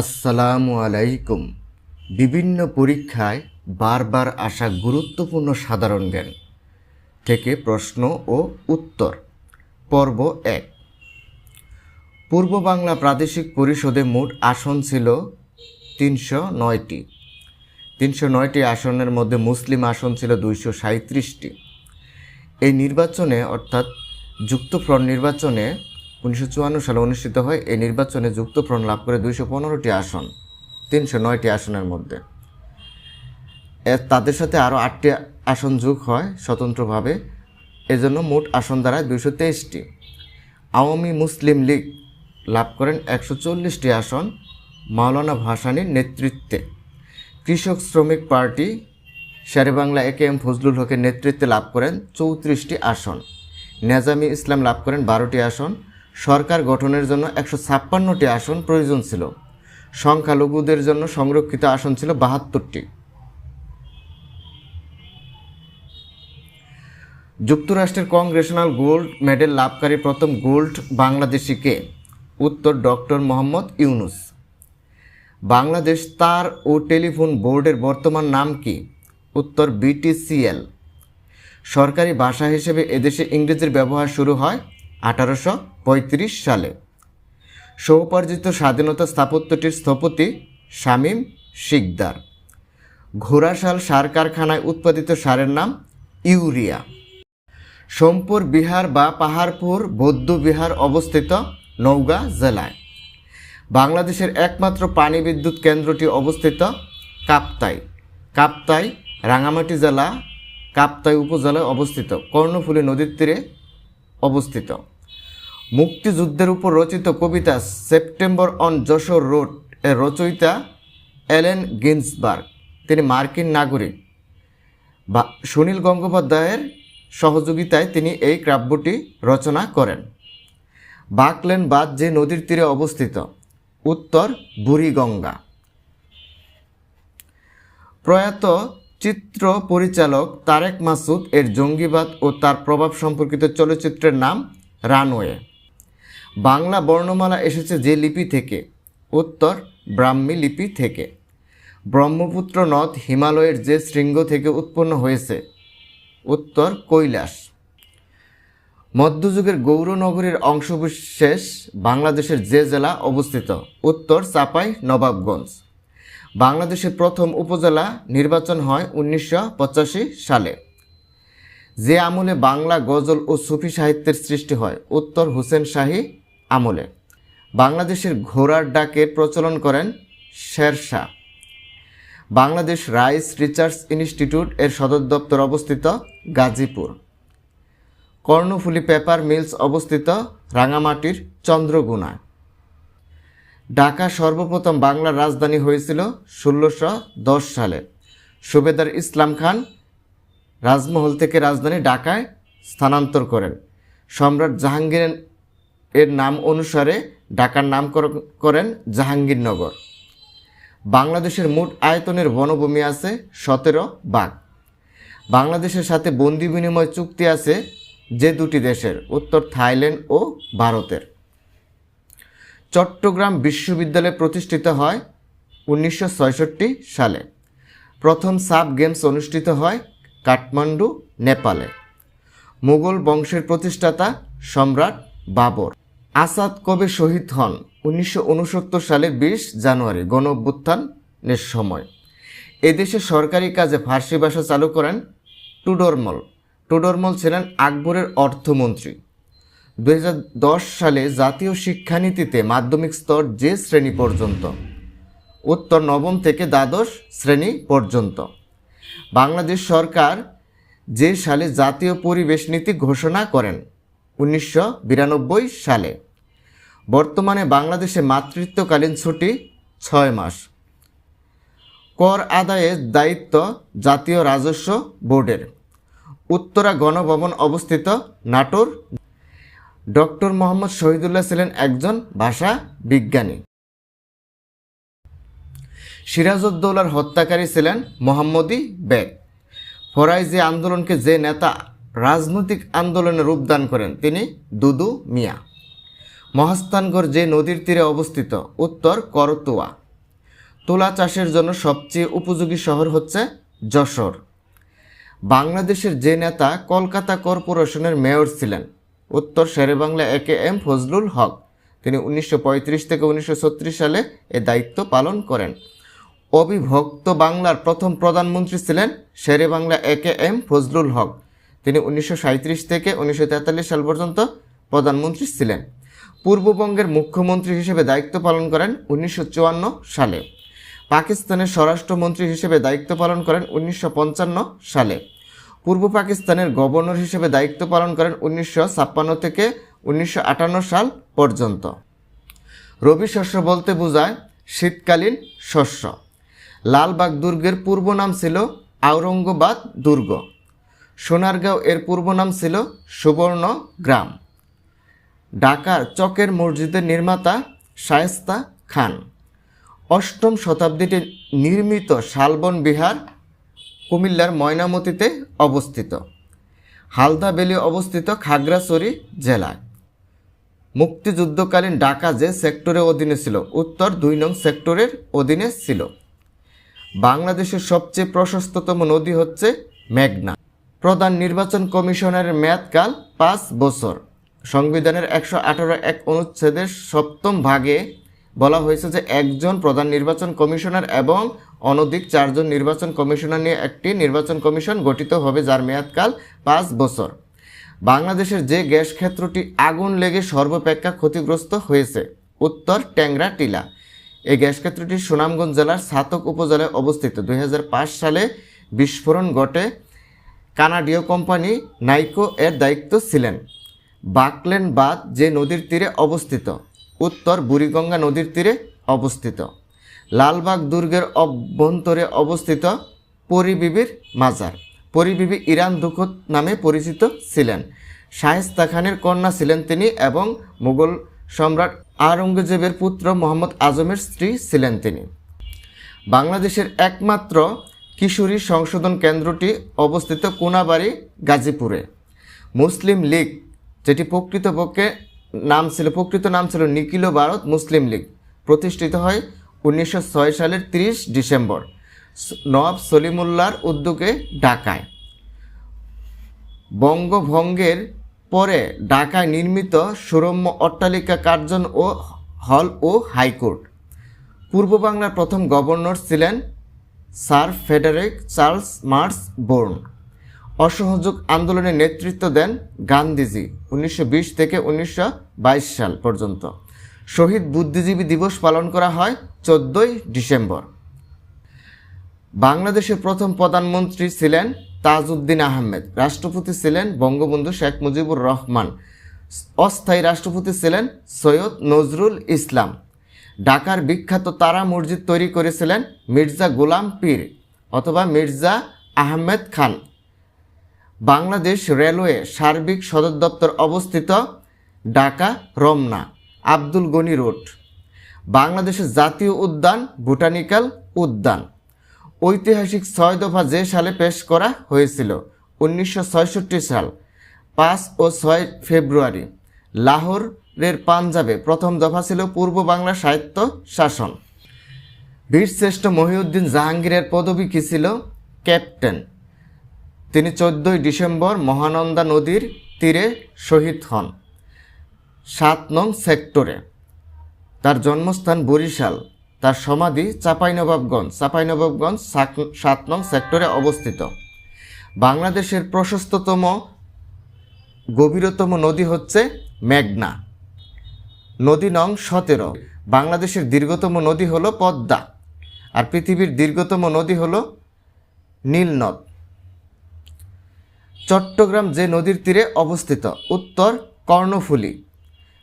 আসসালামু আলাইকুম। বিভিন্ন পরীক্ষায় বারবার আসা গুরুত্বপূর্ণ সাধারণ জ্ঞান থেকে প্রশ্ন ও উত্তর। পর্ব 1। পূর্ব বাংলা প্রাদেশিক পরিষদে মোট আসন ছিল 309টি। 309টি আসনের মধ্যে মুসলিম আসন ছিল 237টি। এই নির্বাচনে অর্থাৎ যুক্তফ্রন্ট নির্বাচনে 1954 সালে অনুষ্ঠিত হয়। এই নির্বাচনে যুক্তফ্রন্ট লাভ করে 215টি আসন 309টি আসনের মধ্যে। তাদের সাথে আরও 8টি আসন যোগ হয় স্বতন্ত্রভাবে, এজন্য মোট আসন দাঁড়ায় 223টি। আওয়ামী মুসলিম লীগ লাভ করেন 140টি আসন মাওলানা ভাসানীর নেতৃত্বে। কৃষক শ্রমিক পার্টি শেরেবাংলা এ.কে.এম ফজলুল হকের নেতৃত্বে লাভ করেন 34টি আসন। নেজামি ইসলাম লাভ করেন 12টি আসন। সরকার গঠনের জন্য 156টি আসন প্রয়োজন ছিল। সংখ্যালঘুদের জন্য সংরক্ষিত আসন ছিল 72টি। যুক্তরাষ্ট্রের কংগ্রেশনাল গোল্ড মেডেল লাভকারী প্রথম গোল্ড বাংলাদেশি কে? উত্তর ডক্টর মোহাম্মদ ইউনুস। বাংলাদেশ তার ও টেলিফোন বোর্ডের বর্তমান নাম কি? উত্তর বিটিসিএল। সরকারি ভাষা হিসেবে এদেশে ইংরেজির ব্যবহার শুরু হয় 1835 সালে। স্বউপার্জিত স্বাধীনতা স্থাপত্যটির স্থপতি শামীম শিকদার। ঘোড়াশাল সার কারখানায় উৎপাদিত সারের নাম ইউরিয়া। সোমপুর বিহার বা পাহাড়পুর বৌদ্ধ বিহার অবস্থিত নওগাঁ জেলায়। বাংলাদেশের একমাত্র পানি বিদ্যুৎ কেন্দ্রটি অবস্থিত কাপ্তাই। কাপ্তাই রাঙামাটি জেলা কাপ্তাই উপজেলায় অবস্থিত, কর্ণফুলী নদীর তীরে অবস্থিত। মুক্তিযুদ্ধের উপর রচিত কবিতা সেপ্টেম্বর অন যশোর রোড এর রচয়িতা এলেন গিন্সবার্গ। তিনি মার্কিন নাগরিক। বা সুনীল গঙ্গোপাধ্যায়ের সহযোগিতায় তিনি এই কাব্যটি রচনা করেন। বাকলেন বাঁধ যে নদীর তীরে অবস্থিত? উত্তর বুড়িগঙ্গা। প্রয়াত চিত্র পরিচালক তারেক মাসুদ এর জঙ্গিবাদ ও তার প্রভাব সম্পর্কিত চলচ্চিত্রের নাম রানওয়ে। বাংলা বর্ণমালা এসেছে যে লিপি থেকে? উত্তর ব্রাহ্মী লিপি থেকে। ব্রহ্মপুত্র নদ হিমালয়ের যে শৃঙ্গ থেকে উৎপন্ন হয়েছে? উত্তর কৈলাস। মধ্যযুগের গৌরনগরীর অংশবিশেষ বাংলাদেশের যে জেলা অবস্থিত? উত্তর চাঁপাই নবাবগঞ্জ। বাংলাদেশের প্রথম উপজেলা নির্বাচন হয় 1985 সালে। যে আমলে বাংলা গজল ও সুফি সাহিত্যের সৃষ্টি হয়? উত্তর হুসেন শাহী আমলে। বাংলাদেশের ঘোড়ার ডাকের প্রচলন করেন Shershah. Bangladesh rice research institute এর সদর দপ্তর অবস্থিত গাজীপুর। কর্ণফুলী পেপার মিলস অবস্থিত রাঙামাটির চন্দ্রগুনায়। ঢাকা সর্বপ্রথম বাংলার রাজধানী হয়েছিল 1610 সালে। সুবেদার ইসলাম খান রাজমহল থেকে রাজধানী ঢাকায় স্থানান্তর করেন। সম্রাট জাহাঙ্গীর এর নাম অনুসারে ঢাকার নামকরণ করেন জাহাঙ্গীরনগর। বাংলাদেশের মোট আয়তনের বনভূমি আছে 17 ভাগ। বাংলাদেশের সাথে বন্দি বিনিময় চুক্তি আছে যে দুটি দেশের? উত্তর থাইল্যান্ড ও ভারতের। চট্টগ্রাম বিশ্ববিদ্যালয় প্রতিষ্ঠিত হয় 1966 সালে। প্রথম সাব গেমস অনুষ্ঠিত হয় কাঠমান্ডু, নেপালে। মুঘল বংশের প্রতিষ্ঠাতা সম্রাট বাবর। আসাদ কবে শহীদ হন? 1969 সালের 20 জানুয়ারি গণ অভ্যুত্থানের সময়। এদেশে সরকারি কাজে ফার্সি ভাষা চালু করেন টুডরমল। টুডরমল ছিলেন আকবরের অর্থমন্ত্রী। 2010 সালে জাতীয় শিক্ষানীতিতে মাধ্যমিক স্তর যে শ্রেণী পর্যন্ত? উত্তর নবম থেকে দ্বাদশ শ্রেণী পর্যন্ত। বাংলাদেশ সরকার যে সালে জাতীয় পরিবেশ নীতি ঘোষণা করেন? 1992 সালে। বর্তমানে বাংলাদেশে মাতৃত্বকালীন ছুটি 6 মাস। কর আদায়ের দায়িত্ব জাতীয় রাজস্ব বোর্ডের। উত্তরা গণভবন অবস্থিত নাটোর। ডক্টর মোহাম্মদ শহীদুল্লাহ ছিলেন একজন ভাষা বিজ্ঞানী। সিরাজউদ্দৌলার হত্যাকারী ছিলেন মোহাম্মদী বেগ। ফরাইজি আন্দোলনকে যে নেতা রাজনৈতিক আন্দোলনে রূপদান করেন তিনি দুদু মিয়া। মহাস্থানগড় যে নদীর তীরে অবস্থিত? উত্তর করতোয়া। তুলা চাষের জন্য সবচেয়ে উপযোগী শহর হচ্ছে যশোর। বাংলাদেশের যে নেতা কলকাতা কর্পোরেশনের মেয়র ছিলেন? উত্তর শেরেবাংলা AKM ফজলুল হক। তিনি 1935 থেকে 1936 সালে এ দায়িত্ব পালন করেন। অবিভক্ত বাংলার প্রথম প্রধানমন্ত্রী ছিলেন শেরেবাংলা AKM ফজলুল হক। তিনি 1937 থেকে 1943 সাল পর্যন্ত প্রধানমন্ত্রী ছিলেন। পূর্ববঙ্গের মুখ্যমন্ত্রী হিসেবে দায়িত্ব পালন করেন 1954 সালে। পাকিস্তানের স্বরাষ্ট্রমন্ত্রী হিসেবে দায়িত্ব পালন করেন 1955 সালে। পূর্ব পাকিস্তানের গভর্নর হিসেবে দায়িত্ব পালন করেন 1956 থেকে 1958 সাল পর্যন্ত। রবি শস্য বলতে বোঝায় শীতকালীন শস্য। লালবাগ দুর্গের পূর্ব নাম ছিল আওরঙ্গাবাদ দুর্গ। সোনারগাঁও এর পূর্ব নাম ছিল সুবর্ণ গ্রাম। ঢাকার চকের মসজিদের নির্মাতা শায়েস্তা খান। অষ্টম শতাব্দীতে নির্মিত শালবন বিহার কুমিল্লার ময়নামতিতে অবস্থিত। হালদা ভ্যালি অবস্থিত খাগড়াছড়ি জেলায়। মুক্তিযুদ্ধকালীন ঢাকা যে সেক্টরের অধীনে ছিল? উত্তর 2 নং সেক্টরের অধীনে ছিল। বাংলাদেশের সবচেয়ে প্রশস্ততম নদী হচ্ছে মেঘনা। প্রধান নির্বাচন কমিশনের মেয়াদকাল 5 বছর। সংবিধানের 118(1) অনুচ্ছেদের 7ম ভাগে বলা হয়েছে যে একজন প্রধান নির্বাচন কমিশনার এবং অনধিক 4 জন নির্বাচন কমিশনার নিয়ে একটি নির্বাচন কমিশন গঠিত হবে, যার মেয়াদকাল 5 বছর। বাংলাদেশের যে গ্যাস ক্ষেত্রটি আগুন লেগে সর্বাপেক্ষা ক্ষতিগ্রস্ত হয়েছে? উত্তর ট্যাংরা টিলা। এই গ্যাস ক্ষেত্রটি সুনামগঞ্জ জেলার ছাতক উপজেলায় অবস্থিত। 2005 সালে বিস্ফোরণ ঘটে। কানাডীয় কোম্পানি নাইকো এর দায়িত্ব ছিলেন। বাকলেন বাঁধ যে নদীর তীরে অবস্থিত? উত্তর বুড়িগঙ্গা নদীর তীরে অবস্থিত। লালবাগ দুর্গের অভ্যন্তরে অবস্থিত পরিবিবির মাজার। পরিবিবি ইরান দুখত নামে পরিচিত ছিলেন। শায়েস্তা খানের কন্যা ছিলেন তিনি এবং মুঘল সম্রাট আওরঙ্গজেবের পুত্র মোহাম্মদ আজমের স্ত্রী ছিলেন তিনি। বাংলাদেশের একমাত্র কিশোরী সংশোধন কেন্দ্রটি অবস্থিত কোনাবাড়ি, গাজীপুরে। মুসলিম লীগ, যেটি প্রকৃত নাম ছিল নিখিল ভারত মুসলিম লীগ, প্রতিষ্ঠিত হয় 1906 সালের 30 ডিসেম্বর নওয়াব সলিমুল্লাহর উদ্যোগে ঢাকায়। বঙ্গভঙ্গের পরে ঢাকায় নির্মিত সুরম্য অট্টালিকা, কার্জন ও হল ও হাইকোর্ট। পূর্ব বাংলার প্রথম গভর্নর ছিলেন sir Frederick Charles Marsbourne. অসহযোগ আন্দোলনে নেতৃত্ব দেন গান্ধীজি 1920 থেকে 1922 সাল পর্যন্ত। শহীদ বুদ্ধিজীবী দিবস পালন করা হয় 14 ডিসেম্বর। বাংলাদেশের প্রথম প্রধানমন্ত্রী ছিলেন তাজউদ্দিন আহমেদ। রাষ্ট্রপতি ছিলেন বঙ্গবন্ধু শেখ মুজিবুর রহমান। অস্থায়ী রাষ্ট্রপতি ছিলেন সৈয়দ নজরুল ইসলাম। ঢাকার বিখ্যাত তারা মসজিদ তৈরি করেছিলেন মির্জা গোলাম পীর অথবা মির্জা আহমেদ খান। বাংলাদেশ রেলওয়ে সার্বিক সদর দপ্তর অবস্থিত ঢাকা রমনা, আব্দুল গনি রোড। বাংলাদেশের জাতীয় উদ্যান বোটানিক্যাল উদ্যান। ঐতিহাসিক 6 দফা যে সালে পেশ করা হয়েছিল? 1966 সাল 5 ও 6 ফেব্রুয়ারি। লাহোরের পাঞ্জাবে প্রথম দফা ছিল পূর্ব বাংলা সাহিত্য শাসন। বীরশ্রেষ্ঠ মহিউদ্দিন জাহাঙ্গীরের পদবী কী ছিল? ক্যাপ্টেন। তিনি 14 ডিসেম্বর মহানন্দা নদীর তীরে শহীদ হন 7 নং সেক্টরে। তার জন্মস্থান বরিশাল। তার সমাধি চাঁপাইনবাবগঞ্জ 7 নং সেক্টরে অবস্থিত। বাংলাদেশের প্রশস্ততম গভীরতম নদী হচ্ছে মেঘনা। নদী নং 17। বাংলাদেশের দীর্ঘতম নদী হলো পদ্মা, আর পৃথিবীর দীর্ঘতম নদী হলো নীলনদ। চট্টগ্রাম যে নদীর তীরে অবস্থিত? উত্তর কর্ণফুলী।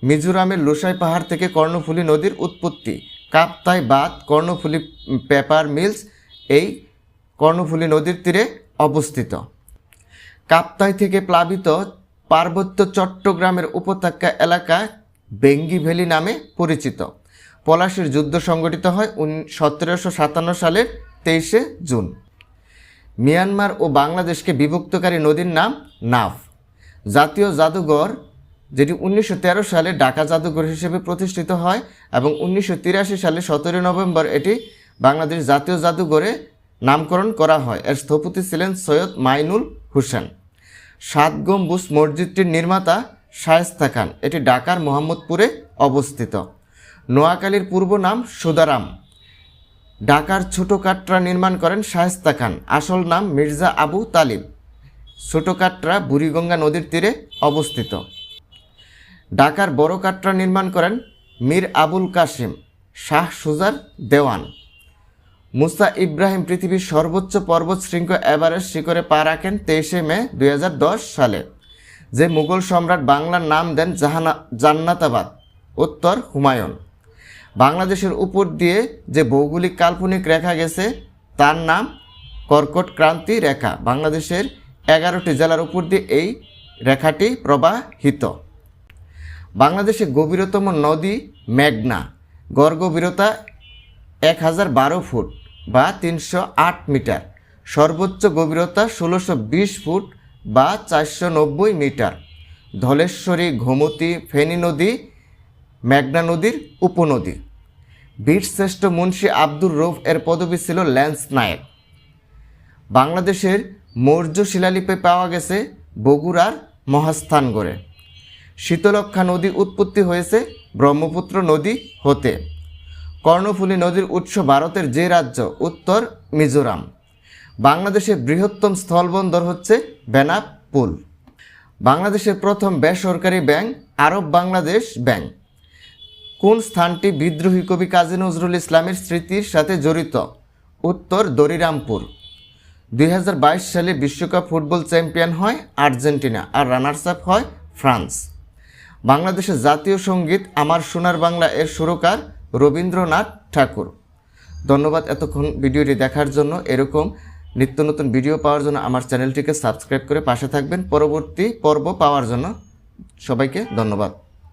মিজোরামের লোসাই পাহাড় থেকে কর্ণফুলী নদীর উৎপত্তি। কাপ্তাই বাঁধ, কর্ণফুলী পেপার মিলস এই কর্ণফুলী নদীর তীরে অবস্থিত। কাপ্তাই থেকে প্লাবিত পার্বত্য চট্টগ্রামের উপত্যকা এলাকা বেঙ্গি ভ্যালি নামে পরিচিত। পলাশীর যুদ্ধ সংঘটিত হয় 1757 সালের 23 জুন। মিয়ানমার ও বাংলাদেশকে বিভক্তকারী নদীর নাম নাফ। জাতীয় জাদুঘর, যেটি 1913 সালে ঢাকা জাদুঘর হিসেবে প্রতিষ্ঠিত হয় এবং 1983 সালে 17 নভেম্বর এটি বাংলাদেশ জাতীয় জাদুঘরে নামকরণ করা হয়। এর স্থপতি ছিলেন সৈয়দ মাইনুল হোসেন। 7 গম্বুজ মসজিদটির নির্মাতা শায়েস্তা খান। এটি ঢাকার মোহাম্মদপুরে অবস্থিত। নোয়াখালীর পূর্ব নাম সুদারাম। ঢাকার ছোট কাটরা নির্মাণ করেন শায়েস্তা খান। আসল নাম মির্জা আবু তালিব। ছোট কাটরা বুড়িগঙ্গা নদীর তীরে অবস্থিত। ঢাকার বড় কাটরা নির্মাণ করেন মীর আবুল কাসিম শাহ সুজার দেওয়ান। মুসা ইব্রাহিম পৃথিবীর সর্বোচ্চ পর্বত শৃঙ্গ এভারেস্ট শিখরে পা রাখেন 23 মে 2010 সালে। যে মুঘল সম্রাট বাংলার নাম দেন জান্নাতাবাদ? উত্তর হুমায়ুন। বাংলাদেশের উপর দিয়ে যে ভৌগোলিক কাল্পনিক রেখা গেছে তার নাম কর্কট ক্রান্তি রেখা। বাংলাদেশের 11টি জেলার উপর দিয়ে এই রেখাটি প্রবাহিত। বাংলাদেশের গভীরতম নদী মেঘনা। গড় গভীরতা 1012 ফুট বা 308 মিটার। সর্বোচ্চ গভীরতা 1620 ফুট বা 490 মিটার। ধলেশ্বরী, গোমতী, ফেনী নদী মেঘনা নদীর উপনদী। বীরশ্রেষ্ঠ মুন্সী আব্দুর রউফ এর পদবী ছিল ল্যান্স নায়েক। বাংলাদেশের মৌর্য শিলালিপি পাওয়া গেছে বগুড়ার মহাস্থানগড়ে। শীতলক্ষ্যা নদী উৎপত্তি হয়েছে ব্রহ্মপুত্র নদী হতে। কর্ণফুলী নদীর উৎস ভারতের যে রাজ্য? উত্তর মিজোরাম। বাংলাদেশের বৃহত্তম স্থলবন্দর হচ্ছে বেনাপুল। বাংলাদেশের প্রথম বেসরকারি ব্যাংক আরব বাংলাদেশ ব্যাংক। কোন স্থানটি বিদ্রোহী কবি কাজী নজরুল ইসলামের স্মৃতির সাথে জড়িত? উত্তর দরিরামপুর। 2022 সালে বিশ্বকাপ ফুটবল চ্যাম্পিয়ন হয় আর্জেন্টিনা আর রানার্স আপ হয় ফ্রান্স। বাংলাদেশের জাতীয় সঙ্গীত আমার সোনার বাংলা এর সুরকার রবীন্দ্রনাথ ঠাকুর। ধন্যবাদ এতক্ষণ ভিডিওটি দেখার জন্য। এরকম নিত্য নতুন ভিডিও পাওয়ার জন্য আমার চ্যানেলটিকে সাবস্ক্রাইব করে পাশে থাকবেন। পরবর্তী পর্ব পাওয়ার জন্য সবাইকে ধন্যবাদ।